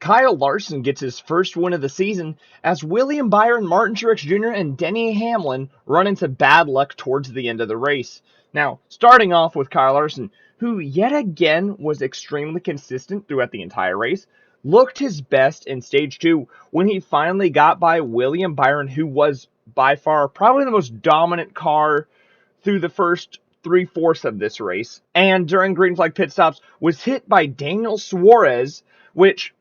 Kyle Larson gets his first win of the season as William Byron, Martin Truex Jr., and Denny Hamlin run into bad luck towards the end of the race. Now, starting off with Kyle Larson, who yet again was extremely consistent throughout the entire race, looked his best in stage 2 when he finally got by William Byron, who was by far probably the most dominant car through the first 3/4 of this race, and during green flag pit stops was hit by Daniel Suarez, which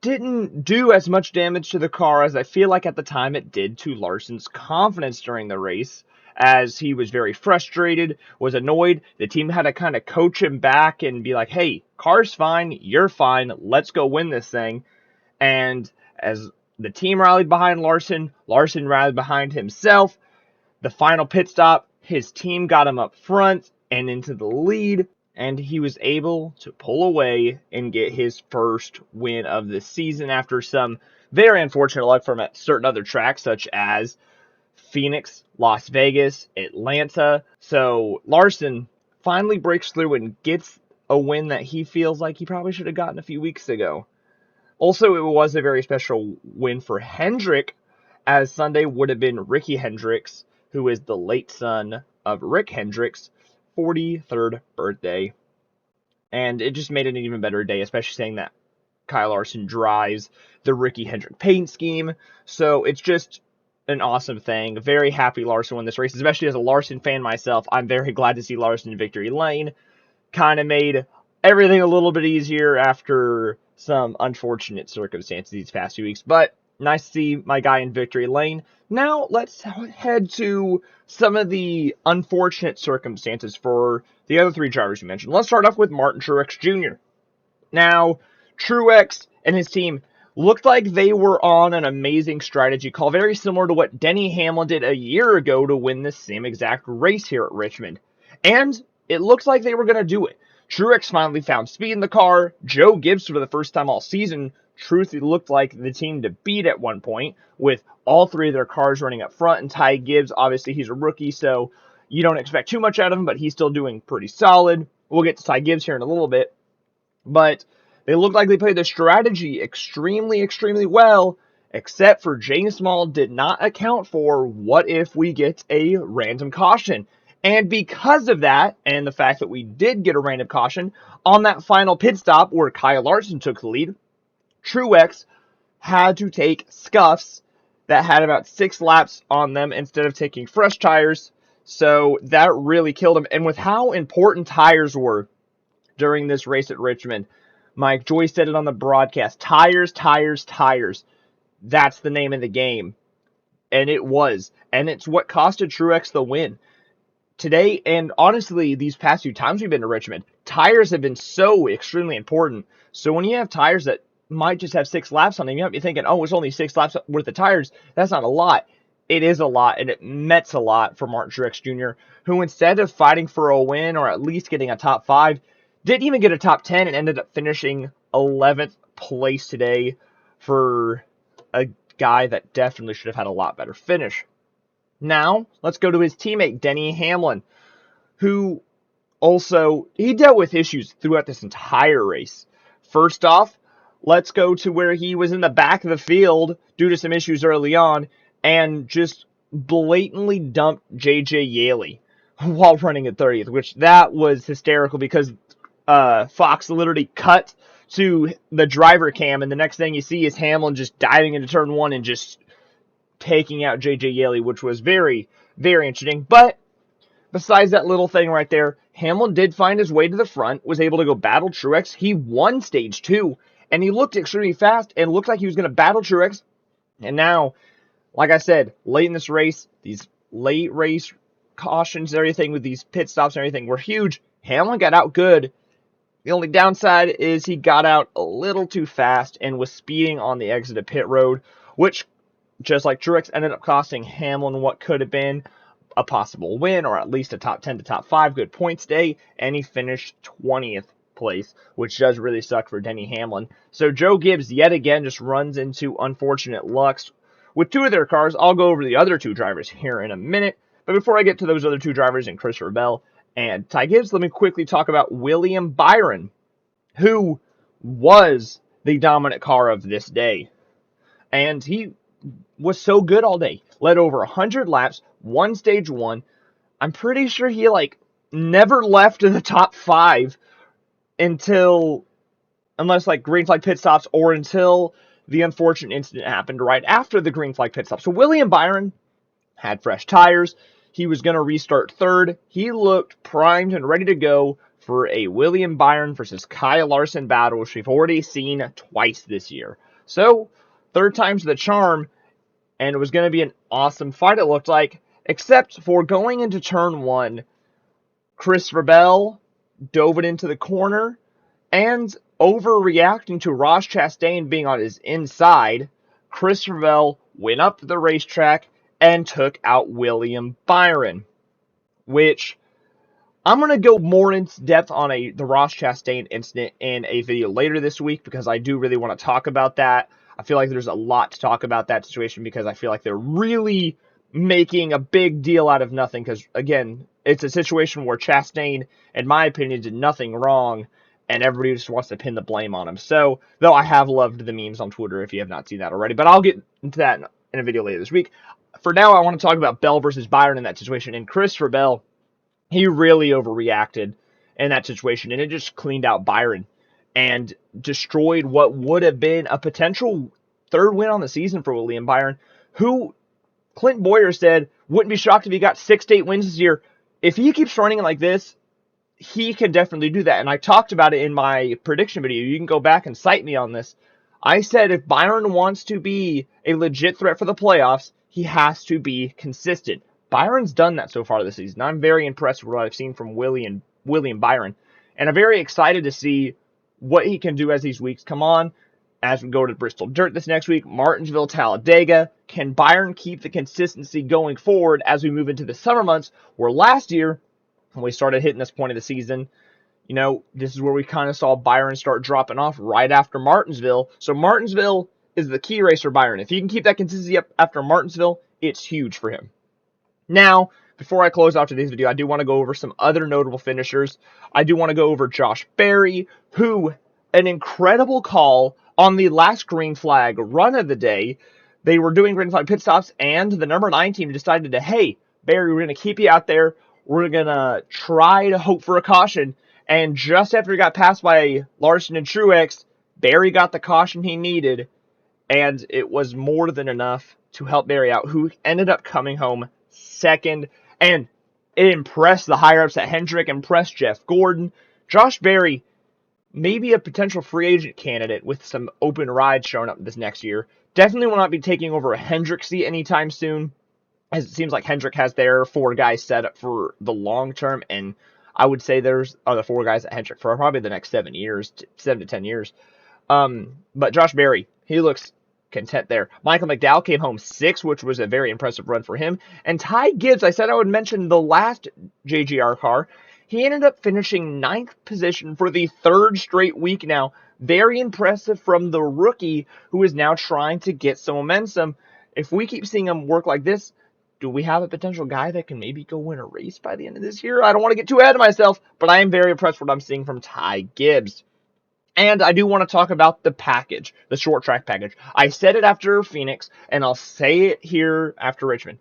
didn't do as much damage to the car as I feel like at the time it did to Larson's confidence during the race, as he was very frustrated, was annoyed. The team had to kind of coach him back and be like, hey, car's fine, you're fine, let's go win this thing. And as the team rallied behind Larson, Larson rallied behind himself. The final pit stop, his team got him up front and into the lead, and he was able to pull away and get his first win of the season after some very unfortunate luck from certain other tracks, such as Phoenix, Las Vegas, Atlanta. So Larson finally breaks through and gets a win that he feels like he probably should have gotten a few weeks ago. Also, it was a very special win for Hendrick, as Sunday would have been Ricky Hendricks, who is the late son of Rick Hendricks' 43rd birthday. And it just made it an even better day, especially saying that Kyle Larson drives the Ricky Hendrick paint scheme. So it's just an awesome thing. Very happy Larson won this race, especially as a Larson fan myself. I'm very glad to see Larson in victory lane. Kind of made everything a little bit easier after some unfortunate circumstances these past few weeks. But nice to see my guy in victory lane. Now let's head to some of the unfortunate circumstances for the other three drivers you mentioned. Let's start off with Martin Truex Jr. Now, Truex and his team looked like they were on an amazing strategy call, very similar to what Denny Hamlin did a year ago to win the same exact race here at Richmond. And it looks like they were going to do it. Truex finally found speed in the car. Joe Gibbs, for the first time all season, truthfully looked like the team to beat at one point, with all three of their cars running up front. And Ty Gibbs, obviously he's a rookie, so you don't expect too much out of him, but he's still doing pretty solid. We'll get to Ty Gibbs here in a little bit. But they looked like they played the strategy extremely well, except for James Small did not account for what if we get a random caution. And because of that, and the fact that we did get a random caution, on that final pit stop where Kyle Larson took the lead, Truex had to take scuffs that had about 6 laps on them instead of taking fresh tires. So that really killed him. And with how important tires were during this race at Richmond, Mike Joyce said it on the broadcast, tires, tires, tires. That's the name of the game. And it was. And it's what costed Truex the win. Today, and honestly, these past few times we've been to Richmond, tires have been so extremely important. So when you have tires that might just have 6 laps on them, you might be thinking, oh, it's only 6 laps worth of tires. That's not a lot. It is a lot, and it meant a lot for Martin Truex Jr., who instead of fighting for a win or at least getting a top 5, didn't even get a top 10 and ended up finishing 11th place today for a guy that definitely should have had a lot better finish. Now, let's go to his teammate, Denny Hamlin, who also, he dealt with issues throughout this entire race. First off, let's go to where he was in the back of the field due to some issues early on and just blatantly dumped JJ Yaley while running at 30th, which that was hysterical because Fox literally cut to the driver cam, and the next thing you see is Hamlin just diving into turn 1 and just taking out JJ Yaley, which was very, very interesting. But besides that little thing right there, Hamlin did find his way to the front, was able to go battle Truex. He won stage 2, and he looked extremely fast and looked like he was going to battle Truex. And now, like I said, late in this race, these late race cautions and everything with these pit stops and everything were huge. Hamlin got out good. The only downside is he got out a little too fast and was speeding on the exit of pit road, which, just like Truex, ended up costing Hamlin what could have been a possible win, or at least a top 10 to top 5 good points day, and he finished 20th place, which does really suck for Denny Hamlin. So Joe Gibbs, yet again, just runs into unfortunate lucks with 2 of their cars. I'll go over the other 2 drivers here in a minute, but before I get to those other 2 drivers and Christopher Bell and Ty Gibbs, let me quickly talk about William Byron, who was the dominant car of this day. And he was so good all day. Led over 100 laps, won stage 1. I'm pretty sure he, never left in the top 5 unless, green flag pit stops or until the unfortunate incident happened right after the green flag pit stop. So William Byron had fresh tires. He was going to restart third. He looked primed and ready to go for a William Byron versus Kyle Larson battle, which we've already seen twice this year. So, third time's the charm, and it was going to be an awesome fight, it looked like, except for going into turn 1, Christopher Bell dove it into the corner, and overreacting to Ross Chastain being on his inside, Christopher Bell went up the racetrack and took out William Byron, which I'm going to go more in depth on the Ross Chastain incident in a video later this week because I do really want to talk about that. I feel like there's a lot to talk about that situation because I feel like they're really making a big deal out of nothing because, again, it's a situation where Chastain, in my opinion, did nothing wrong and everybody just wants to pin the blame on him. So, though I have loved the memes on Twitter if you have not seen that already, but I'll get into that in a video later this week. For now, I want to talk about Bell versus Byron in that situation. And Christopher Bell, he really overreacted in that situation, and it just cleaned out Byron and destroyed what would have been a potential third win on the season for William Byron, who Clint Boyer said wouldn't be shocked if he got 6 to 8 wins this year. If he keeps running like this, he can definitely do that. And I talked about it in my prediction video. You can go back and cite me on this. I said if Byron wants to be a legit threat for the playoffs, he has to be consistent. Byron's done that so far this season. I'm very impressed with what I've seen from William Byron. And I'm very excited to see what he can do as these weeks come on. As we go to Bristol Dirt this next week, Martinsville, Talladega. Can Byron keep the consistency going forward as we move into the summer months? Where last year, when we started hitting this point of the season, this is where we kind of saw Byron start dropping off right after Martinsville. So Martinsville is the key race for Byron. If he can keep that consistency up after Martinsville, it's huge for him. Now, before I close out today's video, I do want to go over some other notable finishers. I do want to go over Josh Berry, who, an incredible call on the last green flag run of the day. They were doing green flag pit stops, and the number 9 team decided to, hey, Berry, we're going to keep you out there. We're going to try to hope for a caution. And just after he got passed by Larson and Truex, Berry got the caution he needed, and it was more than enough to help Berry out, who ended up coming home second. And it impressed the higher-ups at Hendrick, impressed Jeff Gordon. Josh Berry, maybe a potential free agent candidate with some open rides showing up this next year. Definitely will not be taking over a Hendrick seat anytime soon, as it seems like Hendrick has their 4 guys set up for the long term, and I would say there's other 4 guys at Hendrick for probably the next 7 to 10 years. But Josh Berry, he looks content there. Michael McDowell came home 6th, which was a very impressive run for him. And Ty Gibbs, I said I would mention the last JGR car. He ended up finishing 9th position for the 3rd straight week now. Very impressive from the rookie who is now trying to get some momentum. If we keep seeing him work like this, do we have a potential guy that can maybe go win a race by the end of this year? I don't want to get too ahead of myself, but I am very impressed with what I'm seeing from Ty Gibbs. And I do want to talk about the package, the short track package. I said it after Phoenix, and I'll say it here after Richmond.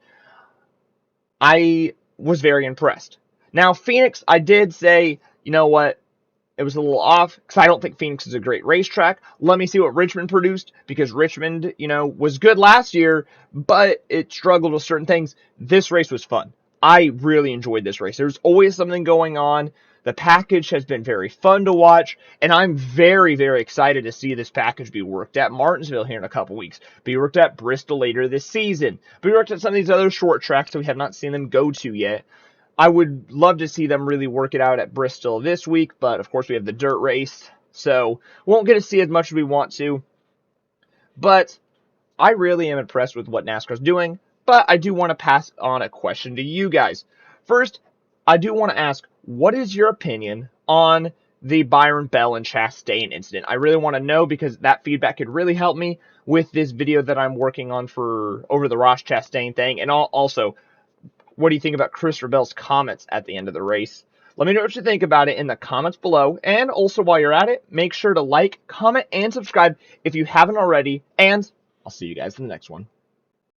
I was very impressed. Now, Phoenix, I did say, you know what, it was a little off, because I don't think Phoenix is a great racetrack. Let me see what Richmond produced, because Richmond, was good last year, but it struggled with certain things. This race was fun. I really enjoyed this race. There's always something going on. The package has been very fun to watch, and I'm very, very excited to see this package be worked at Martinsville here in a couple weeks, be worked at Bristol later this season, be worked at some of these other short tracks that we have not seen them go to yet. I would love to see them really work it out at Bristol this week, but of course we have the dirt race, so won't get to see as much as we want to. But I really am impressed with what NASCAR's doing, but I do want to pass on a question to you guys. First, I do want to ask, what is your opinion on the Byron Bell and Chastain incident? I really want to know because that feedback could really help me with this video that I'm working on over the Ross Chastain thing. And also, what do you think about Christopher Bell's comments at the end of the race? Let me know what you think about it in the comments below. And also, while you're at it, make sure to like, comment, and subscribe if you haven't already. And I'll see you guys in the next one.